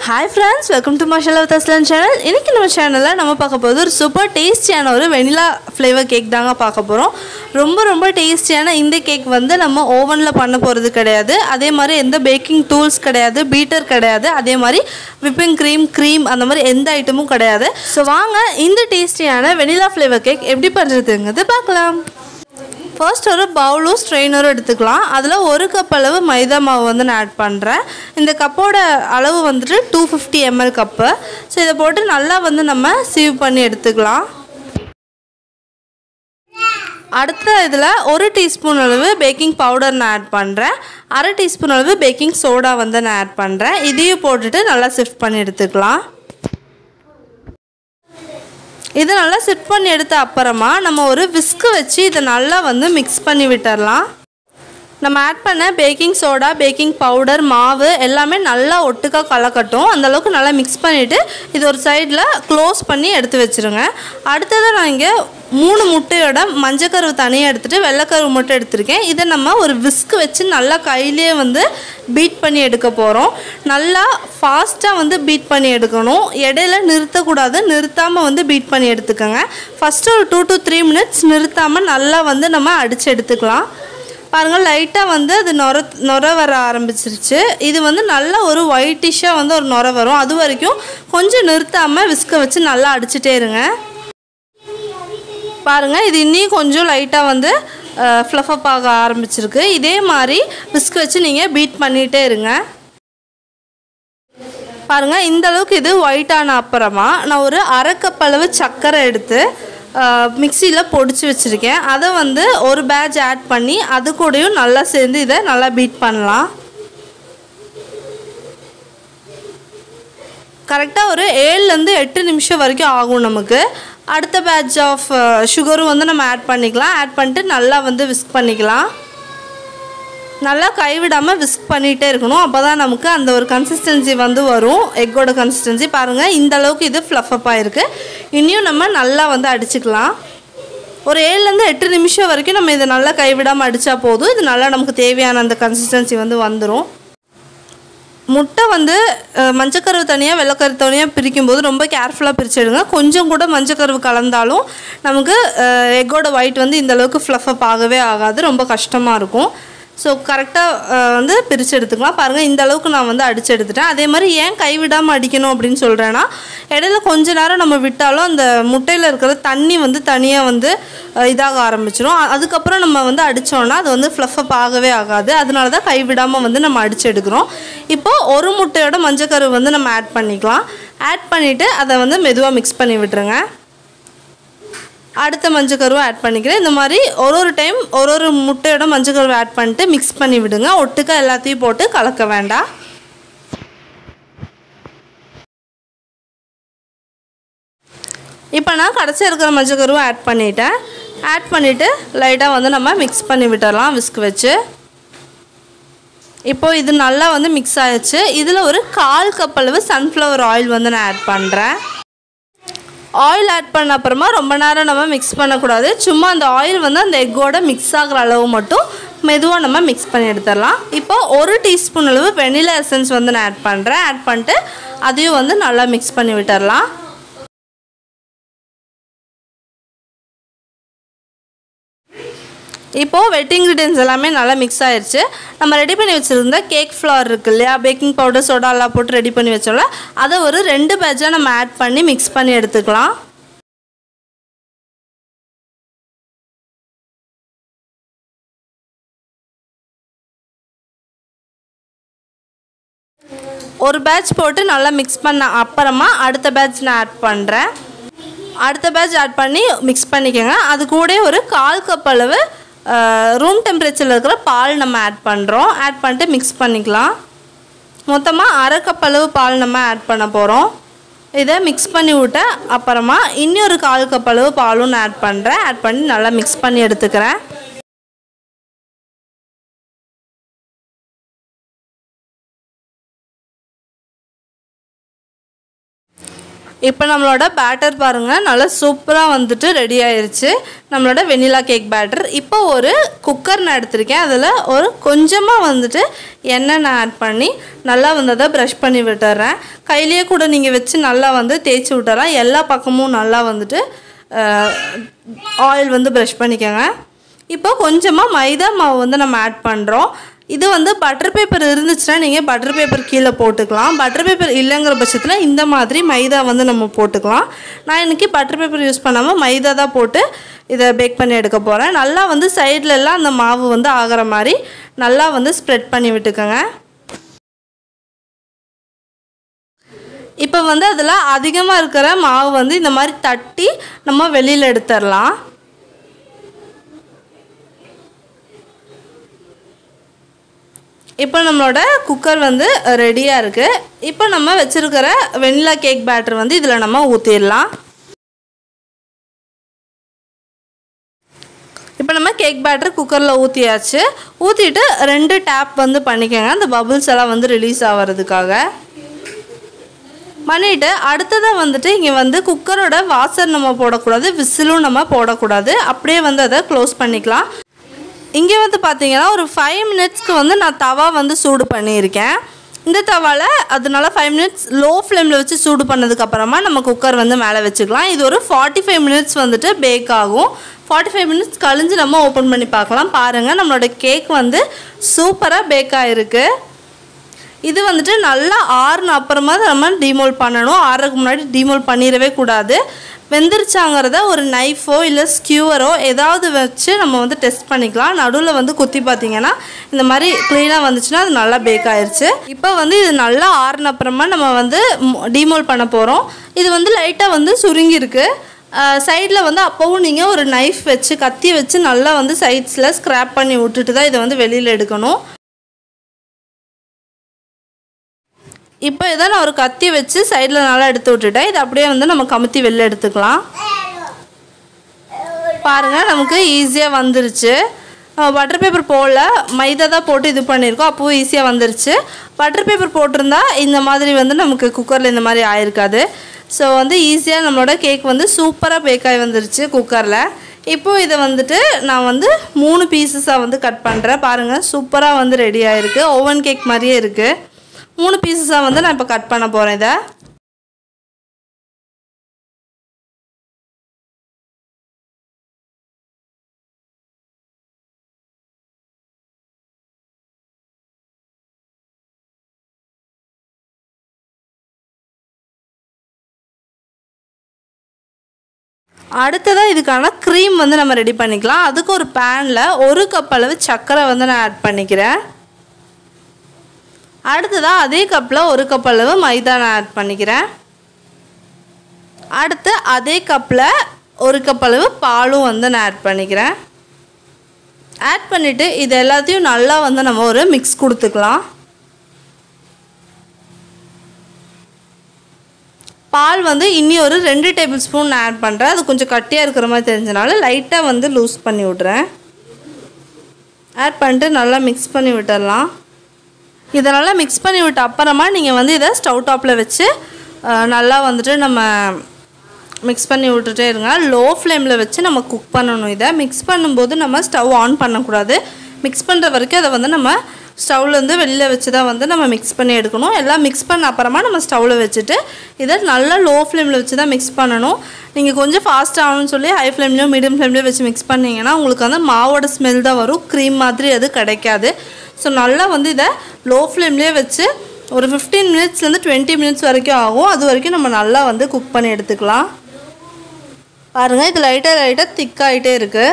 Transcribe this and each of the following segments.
Hi friends, welcome to malayalam channel. இன்னைக்கு நம்ம சேனல்ல நம்ம பார்க்க போறது ஒரு சூப்பர் டேஸ்டியான ஒரு வெனிலா ஃப்ளேவர் கேக் தாங்க பார்க்க போறோம். ரொம்ப டேஸ்டியான இந்த கேக் வந்து நம்ம ஓவன்ல பண்ண போறது கிடையாது. அதே மாதிரி எந்த பேக்கிங் டூல்ஸ் கிடையாது, பீட்டர் கிடையாது. அதே மாதிரி whipping cream அந்த மாதிரி எந்த ஐட்டமும் கிடையாது. சோ வாங்க இந்த டேஸ்டியான வெனிலா ஃப்ளேவர் கேக் எப்படி பண்றதுங்கிறத பார்க்கலாம். First ஒரு பவுலும் ஸ்ட்ரெயினரும் எடுத்துக்கலாம். அதில் 1 கப் அளவு மைதா மாவு வந்து நான் ஆட் பண்ணுறேன். இந்த கப்போட அளவு வந்துட்டு 250 ml கப்பு. ஸோ இதை போட்டு நல்லா வந்து நம்ம சீவ் பண்ணி எடுத்துக்கலாம். அடுத்த இதில் 1 டீஸ்பூன் அளவு பேக்கிங் பவுடர் நான் ஆட் பண்ணுறேன். 1/2 டீஸ்பூன் அளவு பேக்கிங் சோடா வந்து நான் ஆட் பண்ணுறேன். இதையும் போட்டுட்டு நல்லா சிஃப்ட் பண்ணி எடுத்துக்கலாம். இது நல்லா செட் பண்ணி எடுத்த அப்புறமா நம்ம ஒரு விஸ்க் வச்சு இதை நல்லா வந்து மிக்ஸ் பண்ணி விட்டுறலாம். நம்ம ஆட் பண்ண பேக்கிங் சோடா, பேக்கிங் பவுடர், மாவு எல்லாமே நல்லா ஒட்டுக்காக கலக்கட்டும். அந்தளவுக்கு நல்லா மிக்ஸ் பண்ணிவிட்டு இது ஒரு சைடில் க்ளோஸ் பண்ணி எடுத்து வச்சுருங்க. அடுத்ததாக நான் இங்கே 3 முட்டையோட மஞ்சக்கருவு தனியாக எடுத்துகிட்டு வெள்ளைக்கருவு மட்டும் எடுத்திருக்கேன். இதை நம்ம ஒரு விஸ்க் வச்சு நல்லா கையிலே வந்து பீட் பண்ணி எடுக்க போகிறோம். நல்லா ஃபாஸ்ட்டாக வந்து பீட் பண்ணி எடுக்கணும். இடையில நிறுத்தக்கூடாது. நிறுத்தாமல் வந்து பீட் பண்ணி எடுத்துக்கோங்க. ஃபஸ்ட்டு ஒரு 2 to 3 minutes நிறுத்தாமல் நல்லா வந்து நம்ம அடித்து எடுத்துக்கலாம். பாருங்கள், லைட்டாக வந்து அது நொர வர ஆரம்பிச்சிருச்சு. இது வந்து நல்லா ஒரு ஒயிட்டிஷாக வந்து ஒரு நொர வரும். அது வரைக்கும் கொஞ்சம் நிறுத்தாமல் விஸ்கை வச்சு நல்லா அடிச்சுட்டே இருங்க. பாருங்கள், இது இன்னும் கொஞ்சம் லைட்டாக வந்து ஃப்ளஃப் ஆக ஆரம்பிச்சிருக்கு. இதே மாதிரி விஸ்க் வச்சு நீங்கள் பீட் பண்ணிகிட்டே இருங்க. பாருங்கள், இந்தளவுக்கு இது ஒயிட்டான அப்புறமா நான் ஒரு 1/2 கப் அளவு சர்க்கரை எடுத்து மிக்சியில் பொடிச்சு வச்சுருக்கேன். அதை வந்து ஒரு பேட்ச் ஆட் பண்ணி அது கூடயும் நல்லா சேர்ந்து இதை நல்லா பீட் பண்ணலாம். கரெக்டாக ஒரு 7லேருந்து 8 நிமிஷம் வரைக்கும் ஆகும் நமக்கு. அடுத்த பேட்ச் ஆஃப் சுகரும் வந்து நம்ம ஆட் பண்ணிக்கலாம். ஆட் பண்ணிட்டு நல்லா வந்து விஸ்க் பண்ணிக்கலாம். நல்லா கைவிடாமல் விஸ்க் பண்ணிகிட்டே இருக்கணும். அப்போ தான் நமக்கு அந்த ஒரு கன்சிஸ்டன்சி வந்து வரும், எக்கோட கன்சிஸ்டன்சி. பாருங்கள், இந்த அளவுக்கு இது ஃப்ளஃபப்பாக இருக்குது. இன்னும் நம்ம நல்லா வந்து அடிச்சுக்கலாம். ஒரு 7லேருந்து 8 நிமிஷம் வரைக்கும் நம்ம இதை நல்லா கைவிடாமல் அடித்தா போதும். இது நல்லா நமக்கு தேவையான அந்த கன்சிஸ்டன்சி வந்து வந்துடும். முட்டை வந்து மஞ்சக்கருவு தனியாக வெள்ளைக்கருவு தனியாக பிரிக்கும்போது ரொம்ப கேர்ஃபுல்லாக பிரிச்சுடுங்க. கொஞ்சம் கூட மஞ்சக்கருவு கலந்தாலும் நமக்கு எக்கோட ஒயிட் வந்து இந்தளவுக்கு ஃப்ளஃபப் ஆகவே ஆகாது. ரொம்ப கஷ்டமாக இருக்கும். ஸோ கரெக்டாக வந்து பிரித்து எடுத்துக்கலாம். பாருங்கள், இந்த அளவுக்கு நான் வந்து அடித்து எடுத்துட்டேன். அதே மாதிரி ஏன் கைவிடாமல் அடிக்கணும் அப்படின்னு சொல்கிறேன்னா, இடையில கொஞ்ச நேரம் நம்ம விட்டாலும் அந்த முட்டையில் இருக்கிற தண்ணி வந்து தனியாக வந்து இதாக ஆரம்பிச்சிடும். அதுக்கப்புறம் நம்ம வந்து அடித்தோன்னா அது வந்து ஃப்ளஃபப் ஆகவே ஆகாது. அதனால தான் கைவிடாமல் வந்து நம்ம அடித்து எடுக்கிறோம். இப்போது ஒரு முட்டையோட மஞ்சக்கரு வந்து நம்ம ஆட் பண்ணிக்கலாம். ஆட் பண்ணிவிட்டு அதை வந்து மெதுவாக மிக்ஸ் பண்ணி விட்டுருங்க. அடுத்த மஞ்சக்கருவை ஆட் பண்ணிக்கிறேன். இந்த மாதிரி ஒரு டைம் ஒரு முட்டையோட மஞ்சக்கருவை ஆட் பண்ணிட்டு மிக்ஸ் பண்ணி விடுங்க. ஒட்டுக்கா எல்லாத்தையும் போட்டு கலக்க வேண்டாம். இப்போ நான் கடைசி இருக்கிற மஞ்சக்கருவை ஆட் பண்ணிட்டேன். ஆட் பண்ணிவிட்டு லைட்டாக வந்து நம்ம மிக்ஸ் பண்ணி விட்டுடலாம் விஸ்க் வச்சு. இப்போது இது நல்லா வந்து மிக்ஸ் ஆகிடுச்சு. இதில் ஒரு 1/4 கப் அளவு சன்ஃப்ளவர் ஆயில் வந்து நான் ஆட் பண்ணுறேன். ஆயில் ஆட் பண்ண அப்புறமா ரொம்ப நேரம் நம்ம மிக்ஸ் பண்ணக்கூடாது. சும்மா அந்த ஆயில் வந்து அந்த எக்கோட மிக்ஸ் ஆகிற அளவு மட்டும் மெதுவாக நம்ம மிக்ஸ் பண்ணி எடுத்துடலாம். இப்போ 1 டீஸ்பூன் அளவு வெனிலா எசன்ஸ் வந்து நான் ஆட் பண்ணுறேன். ஆட் பண்ணிட்டு அதையும் வந்து நல்லா மிக்ஸ் பண்ணி விட்டுடலாம். இப்போது வெட் இன்க்ரீடியன்ஸ் எல்லாமே நல்லா மிக்ஸ் ஆகிடுச்சு. நம்ம ரெடி பண்ணி வச்சுருந்த கேக் ஃப்ளவர் இருக்குது இல்லையா, பேக்கிங் பவுடர், சோடா எல்லாம் போட்டு ரெடி பண்ணி வச்சோம்ல, அதை ஒரு 2 பேட்சாக நம்ம ஆட் பண்ணி மிக்ஸ் பண்ணி எடுத்துக்கலாம். ஒரு பேட்ச் போட்டு நல்லா மிக்ஸ் பண்ண அப்புறமா அடுத்த பேட்ச் நான் ஆட் பண்ணுறேன். அடுத்த பேட்ச் ஆட் பண்ணி மிக்ஸ் பண்ணிக்கோங்க. அது கூட ஒரு 1/4 கப் அளவு ரூம் டெம்பரேச்சரில் இருக்கிற பால் நம்ம ஆட் பண்ணுறோம். ஆட் பண்ணிட்டு மிக்ஸ் பண்ணிக்கலாம். மொத்தமாக 1/2 கப் அளவு பால் நம்ம ஆட் பண்ண போகிறோம். இதை மிக்ஸ் பண்ணி விட்ட அப்புறமா இன்னொரு 1/4 கப் அளவு பாலும் நான் ஆட் பண்ணுறேன். ஆட் பண்ணி நல்லா மிக்ஸ் பண்ணி எடுத்துக்கிறேன். இப்போ நம்மளோட பேட்டர் பாருங்கள் நல்லா சூப்பராக வந்துட்டு ரெடி ஆயிடுச்சு நம்மளோட வெனிலா கேக் பேட்டர். இப்போ ஒரு குக்கர் நான் எடுத்திருக்கேன். அதில் ஒரு கொஞ்சமாக வந்துட்டு எண்ணெய் நான் ஆட் பண்ணி நல்லா வந்து அதை ப்ரஷ் பண்ணி விட்டுறேன். கையிலேயே கூட நீங்கள் வச்சு நல்லா வந்து தேய்ச்சி விட்டுறலாம். எல்லா பக்கமும் நல்லா வந்துட்டு ஆயில் வந்து ப்ரஷ் பண்ணிக்கோங்க. இப்போ கொஞ்சமாக மைதா மாவு வந்து நம்ம ஆட் பண்ணுறோம். இது வந்து பட்டர் பேப்பர் இருந்துச்சுன்னா நீங்கள் பட்டர் பேப்பர் கீழே போட்டுக்கலாம். பட்டர் பேப்பர் இல்லைங்கிற பட்சத்தில் இந்த மாதிரி மைதா வந்து நம்ம போட்டுக்கலாம். நான் இன்றைக்கி பட்டர் பேப்பர் யூஸ் பண்ணாமல் மைதா தான் போட்டு இதை பேக் பண்ணி எடுக்க போகிறேன். நல்லா வந்து சைட்லெல்லாம் அந்த மாவு வந்து ஆகிற மாதிரி நல்லா வந்து ஸ்ப்ரெட் பண்ணி விட்டுக்கோங்க. இப்போ வந்து அதில் அதிகமாக இருக்கிற மாவு வந்து இந்த மாதிரி தட்டி நம்ம வெளியில் எடுத்துடலாம். இப்போ நம்மளோட குக்கர் வந்து ரெடியாக இருக்குது. இப்போ நம்ம வச்சுருக்கிற வெனிலா கேக் பேட்டர் வந்து இதில் நம்ம ஊற்றிடலாம். இப்போ நம்ம கேக் பேட்டர் குக்கரில் ஊற்றியாச்சு. ஊற்றிட்டு 2 டேப் வந்து பண்ணிக்கோங்க, அந்த பபுள்ஸ் எல்லாம் வந்து ரிலீஸ் ஆகிறதுக்காக பண்ணிவிட்டு அடுத்ததாக வந்துட்டு இங்கே வந்து குக்கரோட வாசர் நம்ம போடக்கூடாது, விசிலும் நம்ம போடக்கூடாது. அப்படியே வந்து அதை க்ளோஸ் பண்ணிக்கலாம். இங்கே வந்து பார்த்தீங்கன்னா ஒரு 5 மினிட்ஸ்க்கு வந்து நான் தவா வந்து சூடு பண்ணியிருக்கேன். இந்த தவாவில் அதனால 5 மினிட்ஸ் லோ ஃப்ளேமில் வச்சு சூடு பண்ணதுக்கப்புறமா நம்ம குக்கர் வந்து மேலே வச்சுக்கலாம். இது ஒரு 45 மினிட்ஸ் வந்துட்டு பேக் ஆகும். 45 மினிட்ஸ் கழிஞ்சு நம்ம ஓப்பன் பண்ணி பார்க்கலாம். பாருங்கள் நம்மளோட கேக் வந்து சூப்பராக பேக் ஆகிருக்கு. இது வந்துட்டு நல்லா ஆறுன அப்புறமா நம்ம டீமோல்ட் பண்ணணும். ஆறுறதுக்கு முன்னாடி டீமோல்ட் பண்ணிடவே கூடாது. வெந்துருச்சாங்கிறத ஒரு நைஃபோ இல்லை ஸ்கியூவரோ ஏதாவது வச்சு நம்ம வந்து டெஸ்ட் பண்ணிக்கலாம். நடுவில் வந்து குத்தி பார்த்திங்கன்னா இந்த மாதிரி க்ளீனாக வந்துச்சுன்னா அது நல்லா பேக் ஆயிடுச்சு. இப்போ வந்து இது நல்லா ஆறுன அப்புறமா நம்ம வந்து டீமோல்ட் பண்ண போகிறோம். இது வந்து லைட்டாக வந்து சுருங்கியிருக்கு. சைடில் வந்து அப்போவும் நீங்கள் ஒரு நைஃப் வச்சு கத்தி வச்சு நல்லா வந்து சைட்ஸில் ஸ்க்ராப் பண்ணி விட்டுட்டு தான் இதை வந்து வெளியில் எடுக்கணும். இப்போ இதை நான் ஒரு கத்தி வச்சு சைடில் நல்லா எடுத்து விட்டுட்டேன். இது அப்படியே வந்து நம்ம கமுத்தி வெளில எடுத்துக்கலாம். பாருங்கள் நமக்கு ஈஸியாக வந்துருச்சு. பட்டர் பேப்பர் போடல, மைதா தான் போட்டு இது பண்ணியிருக்கோம், அப்போவும் ஈஸியாக வந்துருச்சு. பட்டர் பேப்பர் போட்டிருந்தா இந்த மாதிரி வந்து நமக்கு குக்கரில் இந்த மாதிரி ஆயிருக்காது. ஸோ வந்து ஈஸியாக நம்மளோட கேக் வந்து சூப்பராக பேக்காகி வந்துருச்சு குக்கரில். இப்போது இதை வந்துட்டு நான் வந்து 3 பீசஸாக வந்து கட் பண்ணுறேன். பாருங்கள் சூப்பராக வந்து ரெடி ஆகிருக்கு. ஓவன் கேக் மாதிரியே இருக்குது. 3 பீசஸாக வந்து நான் இப்போ கட் பண்ண போகிறேன். இதை அடுத்ததாக இதுக்கான க்ரீம் வந்து நம்ம ரெடி பண்ணிக்கலாம். அதுக்கு ஒரு பேனில் 1 கப் அளவு சர்க்கரை வந்து நான் ஆட் பண்ணிக்கிறேன். அடுத்ததாக அதே கப்பில் 1 கப் அளவு மைதா நான் ஆட் பண்ணிக்கிறேன். அடுத்து அதே கப்பில் 1 கப் அளவு பாலும் வந்து நான் ஆட் பண்ணிக்கிறேன். ஆட் பண்ணிவிட்டு இது எல்லாத்தையும் நல்லா வந்து நம்ம ஒரு மிக்ஸ் கொடுத்துக்கலாம். பால் வந்து இன்னி ஒரு 2 டேபிள் ஸ்பூன் நான் ஆட் பண்ணுறேன். அது கொஞ்சம் கட்டியாக இருக்கிற மாதிரி தெரிஞ்சனால லைட்டாக வந்து லூஸ் பண்ணி விட்றேன். ஆட் பண்ணிட்டு நல்லா மிக்ஸ் பண்ணி விட்டுடலாம். இதனால் மிக்ஸ் பண்ணி விட்ட அப்புறமா நீங்கள் வந்து இதை ஸ்டவ் டாப்பில் வச்சு நல்லா வந்துட்டு நம்ம மிக்ஸ் பண்ணி விட்டுட்டே இருங்க. லோ ஃப்ளேமில் வச்சு நம்ம குக் பண்ணணும். இதை மிக்ஸ் பண்ணும்போது நம்ம ஸ்டவ் ஆன் பண்ணக்கூடாது. மிக்ஸ் பண்ணுற வரைக்கும் அதை வந்து நம்ம ஸ்டவ்லேருந்து வெளியில் வச்சு தான் வந்து நம்ம மிக்ஸ் பண்ணி எடுக்கணும். எல்லாம் மிக்ஸ் பண்ண அப்புறமா நம்ம ஸ்டவ்வில் வச்சுட்டு இதை நல்லா லோ ஃப்ளேமில் வச்சு தான் மிக்ஸ் பண்ணணும். நீங்கள் கொஞ்சம் ஃபாஸ்ட் ஆகணும்னு சொல்லி ஹை ஃப்ளேம்லேயோ மீடியம் ஃப்ளேம்லேயோ வச்சு மிக்ஸ் பண்ணிங்கன்னா உங்களுக்கு வந்து மாவோட ஸ்மெல் தான் வரும், க்ரீம் மாதிரி அது கிடைக்காது. ஸோ நல்லா வந்து இதை லோ ஃப்ளேம்லேயே வச்சு ஒரு 15 மினிட்ஸ்லேருந்து 20 மினிட்ஸ் வரைக்கும் ஆகும். அது வரைக்கும் நம்ம நல்லா வந்து குக் பண்ணி எடுத்துக்கலாம். பாருங்கள் இது லைட்டாக திக்காகிட்டே இருக்குது.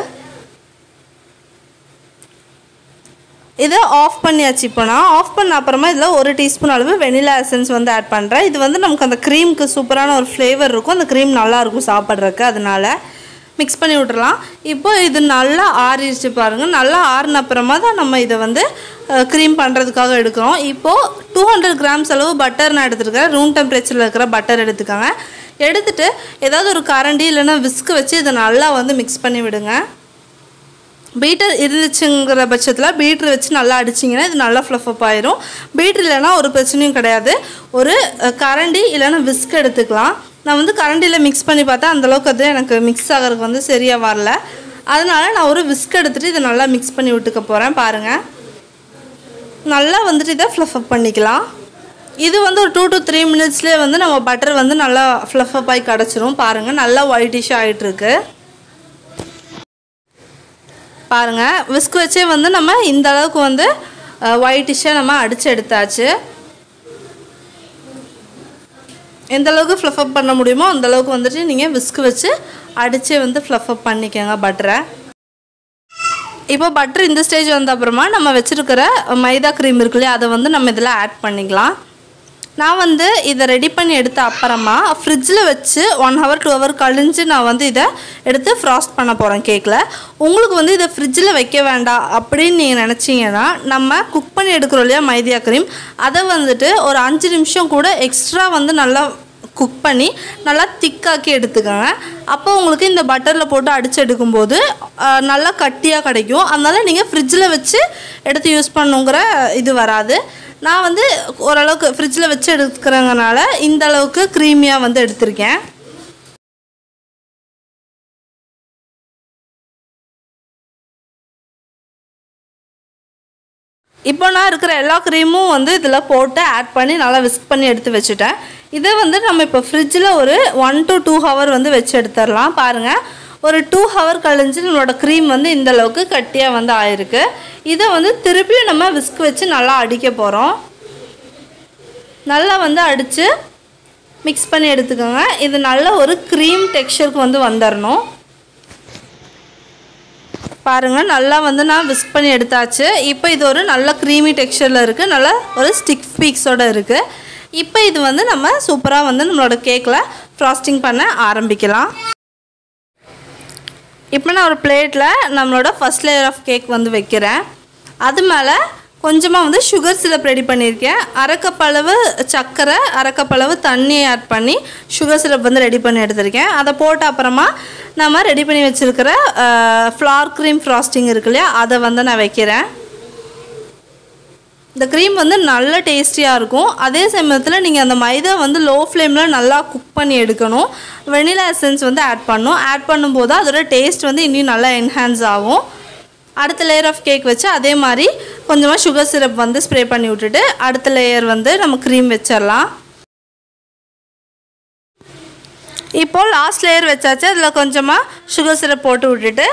இதை ஆஃப் பண்ணியாச்சு. இப்போ நான் ஆஃப் பண்ண அப்புறமா இதில் 1 டீஸ்பூன் அளவு வெனிலா எசன்ஸ் வந்து ஆட் பண்ணுறேன். இது வந்து நமக்கு அந்த க்ரீமுக்கு சூப்பரான ஒரு ஃப்ளேவர் இருக்கும். அந்த க்ரீம் நல்லாயிருக்கும் சாப்பிட்றதுக்கு. அதனால் மிக்ஸ் பண்ணி விட்றலாம். இப்போ இது நல்லா ஆறிடுச்சு பாருங்கள். நல்லா ஆறின அப்புறமா தான் நம்ம இதை வந்து க்ரீம் பண்ணுறதுக்காக எடுக்கிறோம். இப்போது 200 கிராம்ஸ் அளவு பட்டர் நான் எடுத்துருக்கேன். ரூம் டெம்பரேச்சரில் இருக்கிற பட்டர் எடுத்துக்கோங்க. எடுத்துகிட்டு ஏதாவது ஒரு கரண்டி இல்லைன்னா விஸ்க் வச்சு இதை நல்லா வந்து மிக்ஸ் பண்ணி விடுங்க. பீட்டர் இருந்துச்சுங்கிற பட்சத்தில் பீட்ரு வச்சு நல்லா அடிச்சிங்கன்னா இது நல்லா ஃப்ளஃப் ஆயிரும். பீட்ரு இல்லைன்னா ஒரு பிரச்சனையும் கிடையாது. ஒரு கரண்டி இல்லைன்னா விஸ்க் எடுத்துக்கலாம். நான் வந்து கரண்டியில் மிக்ஸ் பண்ணி பார்த்தேன், அந்தளவுக்கு அது எனக்கு மிக்ஸ் ஆகிறதுக்கு வந்து சரியாக வரல. அதனால் நான் ஒரு விஸ்க் எடுத்துகிட்டு இதை நல்லா மிக்ஸ் பண்ணி விட்டுக்க போகிறேன். பாருங்கள், நல்லா வந்துட்டு இதை ஃப்ளஃப் அப் பண்ணிக்கலாம். இது வந்து ஒரு 2 to 3 மினிட்ஸ்லேயே வந்து நம்ம பட்டர் வந்து நல்லா ஃப்ளஃப் அப் ஆகி கிடச்சிரும். பாருங்கள், நல்லா ஒயிட்டிஷாக ஆகிட்டுருக்கு. பாருங்கள், விஸ்க் வச்சே வந்து நம்ம இந்த அளவுக்கு வந்து ஒயிட்டிஷாக நம்ம அடித்து எடுத்தாச்சு. எந்த அளவுக்கு ஃப்ளஃப் அப் பண்ண முடியுமோ அந்தளவுக்கு வந்துட்டு நீங்கள் விஸ்க் வச்சு அடித்தே வந்து ஃப்ளஃப் அப் பண்ணிக்கோங்க பட்டரை. இப்போ பட்டர் இந்த ஸ்டேஜ் வந்த அப்புறமா நம்ம வச்சுருக்கிற மைதா க்ரீம் இருக்கு இல்லையா, அதை வந்து நம்ம இதில் ஆட் பண்ணிக்கலாம். நான் வந்து இதை ரெடி பண்ணி எடுத்த அப்புறமா ஃப்ரிட்ஜில் வச்சு 1 hour 2 hour கழிஞ்சு நான் வந்து இதை எடுத்து ஃப்ராஸ்ட் பண்ண போகிறேன் கேக்கில். உங்களுக்கு வந்து இதை ஃப்ரிட்ஜில் வைக்க வேண்டாம் அப்படின்னு நீங்கள் நினச்சிங்கன்னா, நம்ம குக் பண்ணி எடுக்கிறோம் இல்லையா மைதா க்ரீம், அதை வந்துட்டு ஒரு 5 நிமிஷம் கூட எக்ஸ்ட்ரா வந்து நல்லா குக் பண்ணி நல்லா திக்காக்கி எடுத்துக்கோங்க. அப்போ உங்களுக்கு இந்த பட்டரில் போட்டு அடித்து எடுக்கும்போது நல்லா கட்டியாக கிடைக்கும். அதனால் நீங்கள் ஃப்ரிட்ஜில் வச்சு எடுத்து யூஸ் பண்ணுங்கிற இது வராது. நான் வந்து ஓரளவுக்கு ஃப்ரிட்ஜில் வச்சு எடுக்கிறதுனால இந்த அளவுக்கு க்ரீமியாக வந்து எடுத்திருக்கேன். இப்போ நான் இருக்கிற எல்லா க்ரீமும் வந்து இதில் போட்டு ஆட் பண்ணி நல்லா விஸ்க் பண்ணி எடுத்து வச்சுட்டேன். இதை வந்து நம்ம இப்போ ஃப்ரிட்ஜில் ஒரு 1 to 2 hour வந்து வச்சு எடுத்துடலாம். பாருங்கள், ஒரு 2 hour கழிஞ்சு நம்மளோட க்ரீம் வந்து இந்த அளவுக்கு கட்டியாக வந்து ஆயிருக்கு. இதை வந்து திருப்பியும் நம்ம விஸ்க் வச்சு நல்லா அடிக்க போகிறோம். நல்லா வந்து அடித்து மிக்ஸ் பண்ணி எடுத்துக்கோங்க. இது நல்ல ஒரு க்ரீம் டெக்ஸ்சருக்கு வந்து வந்துடணும். பாருங்கள், நல்லா வந்து நான் விஸ்க் பண்ணி எடுத்தாச்சு. இப்போ இது ஒரு நல்ல க்ரீமி டெக்ஸ்சரில் இருக்குது, நல்ல ஒரு ஸ்டிக் பீக்ஸோடு இருக்குது. இப்போ இது வந்து நம்ம சூப்பராக வந்து நம்மளோட கேக்கில் ஃப்ராஸ்டிங் பண்ண ஆரம்பிக்கலாம். இப்போ நான் ஒரு பிளேட்டில் நம்மளோட ஃபஸ்ட் லேயர் ஆஃப் கேக் வந்து வைக்கிறேன். அது மேலே கொஞ்சமாக வந்து சுகர் சிரப் ரெடி பண்ணியிருக்கேன். 1/2 கப் அளவு சர்க்கரை, 1/2 கப் அளவு தண்ணியை ஆட் பண்ணி சுகர் சிரப் வந்து ரெடி பண்ணி எடுத்திருக்கேன். அதை போட்ட அப்புறமா நம்ம ரெடி பண்ணி வச்சுருக்கிற ஃப்ளார் க்ரீம் ஃப்ராஸ்டிங் இருக்கு இல்லையா, அதை வந்து நான் வைக்கிறேன். இந்த க்ரீம் வந்து நல்ல டேஸ்டியாக இருக்கும். அதே சமயத்தில் நீங்கள் அந்த மைதா வந்து லோ ஃப்ளேமில் நல்லா குக் பண்ணி எடுக்கணும். வெனிலா எசன்ஸ் வந்து ஆட் பண்ணணும். ஆட் பண்ணும்போது அதோட டேஸ்ட் வந்து இன்னும் நல்லா என்ஹான்ஸ் ஆகும். அடுத்த லேயர் ஆஃப் கேக் வச்சு அதே மாதிரி கொஞ்சமாக சுகர் சிரப் வந்து ஸ்ப்ரே பண்ணி விட்டுட்டு அடுத்த லேயர் வந்து நம்ம க்ரீம் வச்சிடலாம். இப்போது லாஸ்ட் லேயர் வச்சாச்சு. அதில் கொஞ்சமாக சுகர் சிரப் போட்டு விட்டுட்டு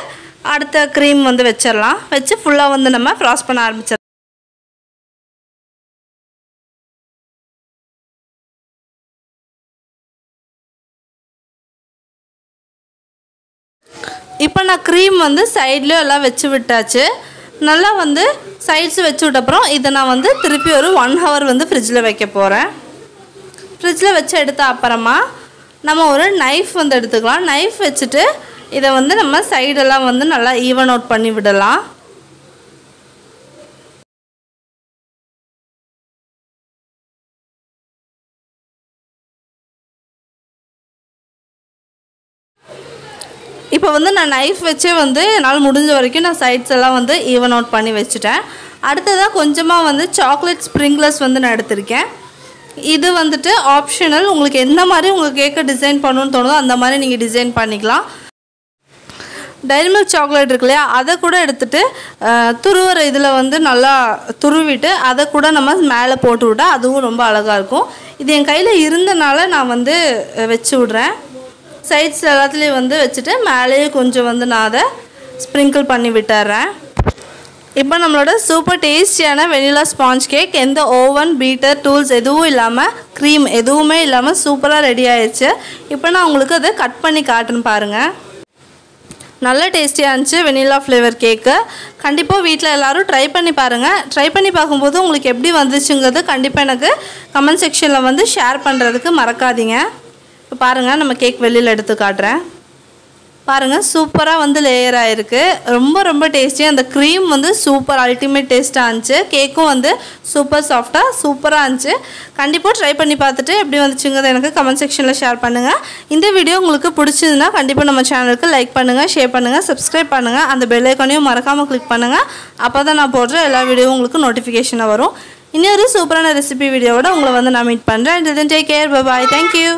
அடுத்த க்ரீம் வந்து வச்சிடலாம். வச்சு ஃபுல்லாக வந்து நம்ம ஃப்ராஸ்ட் பண்ண ஆரம்பிச்சிடலாம். இப்போ நான் க்ரீம் வந்து சைட்லேயும் எல்லாம் வச்சு விட்டாச்சு. நல்லா வந்து சைட்ஸ் வச்சு விட்டப்புறம் இதை நான் வந்து திருப்பி ஒரு 1 hour வந்து ஃப்ரிட்ஜில் வைக்க போகிறேன். ஃப்ரிட்ஜில் வச்சு எடுத்த அப்புறமா நம்ம ஒரு நைஃப் வந்து எடுத்துக்கலாம். நைஃப் வச்சுட்டு இதை வந்து நம்ம சைடெல்லாம் வந்து நல்லா ஈவன் அவுட் பண்ணி விடலாம். இப்போ வந்து நான் நைஃப் வச்சே வந்து என்னால் முடிஞ்ச வரைக்கும் நான் சைட்ஸ் எல்லாம் வந்து ஈவன் அவுட் பண்ணி வச்சுட்டேன். அடுத்ததாக கொஞ்சமாக வந்து சாக்லேட் ஸ்ப்ரிங்க்லர்ஸ் வந்து நான் எடுத்திருக்கேன். இது வந்துட்டு ஆப்ஷனல். உங்களுக்கு எந்த மாதிரி உங்கள் கேக்கை டிசைன் பண்ணணும்னு தோணுதோ அந்த மாதிரி நீங்கள் டிசைன் பண்ணிக்கலாம். டைரி மில்க் சாக்லேட் இருக்கு இல்லையா, அதை கூட எடுத்துகிட்டு துருவுற இதில் வந்து நல்லா துருவிட்டு அதை கூட நம்ம மேலே போட்டு விட்டால் அதுவும் ரொம்ப அழகாக இருக்கும். இது என் கையில் இருந்தனால நான் வந்து வச்சு விட்றேன். சைட்ஸ் எல்லாத்துலேயும் வந்து வச்சுட்டு மேலேயே கொஞ்சம் வந்து நான் அதை ஸ்ப்ரிங்கிள் பண்ணி விட்டுறேன். இப்போ நம்மளோட சூப்பர் டேஸ்டியான வெனிலா ஸ்பாஞ்ச் கேக் எந்த ஓவன், பீட்டர், டூல்ஸ் எதுவும் இல்லாமல், க்ரீம் எதுவுமே இல்லாமல் சூப்பராக ரெடி ஆயிடுச்சு. இப்போ நான் உங்களுக்கு அதை கட் பண்ணி காட்டுன்னு பாருங்கள். நல்ல டேஸ்டியாக இருந்துச்சு வெனிலா ஃப்ளேவர் கேக்கு. கண்டிப்பாக வீட்டில் எல்லோரும் ட்ரை பண்ணி பாருங்கள். ட்ரை பண்ணி பார்க்கும்போது உங்களுக்கு எப்படி வந்துச்சுங்கிறது கண்டிப்பாக எனக்கு கமெண்ட் செக்ஷனில் வந்து ஷேர் பண்ணுறதுக்கு மறக்காதீங்க. இப்போ பாருங்கள், நம்ம கேக் வெளியில் எடுத்து காட்டுறேன். பாருங்கள், சூப்பராக வந்து லேயர் ஆகிருக்கு. ரொம்ப ரொம்ப டேஸ்டியாக அந்த க்ரீம் வந்து சூப்பர் அல்டிமேட் டேஸ்ட்டாக இருந்துச்சு. கேக்கும் வந்து சூப்பர் சாஃப்டாக சூப்பராக இருந்துச்சு. கண்டிப்பாக ட்ரை பண்ணி பார்த்துட்டு எப்படி வந்துச்சுங்கிறத எனக்கு கமெண்ட் செக்ஷனில் ஷேர் பண்ணுங்கள். இந்த வீடியோ உங்களுக்கு பிடிச்சதுன்னா கண்டிப்பாக நம்ம சேனலுக்கு லைக் பண்ணுங்கள், ஷேர் பண்ணுங்கள், சப்ஸ்கிரைப் பண்ணுங்கள். அந்த பெல் ஐக்கானையும் மறக்காமல் கிளிக் பண்ணுங்கள். அப்போ தான் நான் போடுற எல்லா வீடியோவும் உங்களுக்கு நோட்டிஃபிகேஷனாக வரும். இன்னொரு சூப்பரான ரெசிபி வீடியோவோட உங்களை வந்து நான் மீட் பண்ணுறேன். Take care, bye bye, thank you.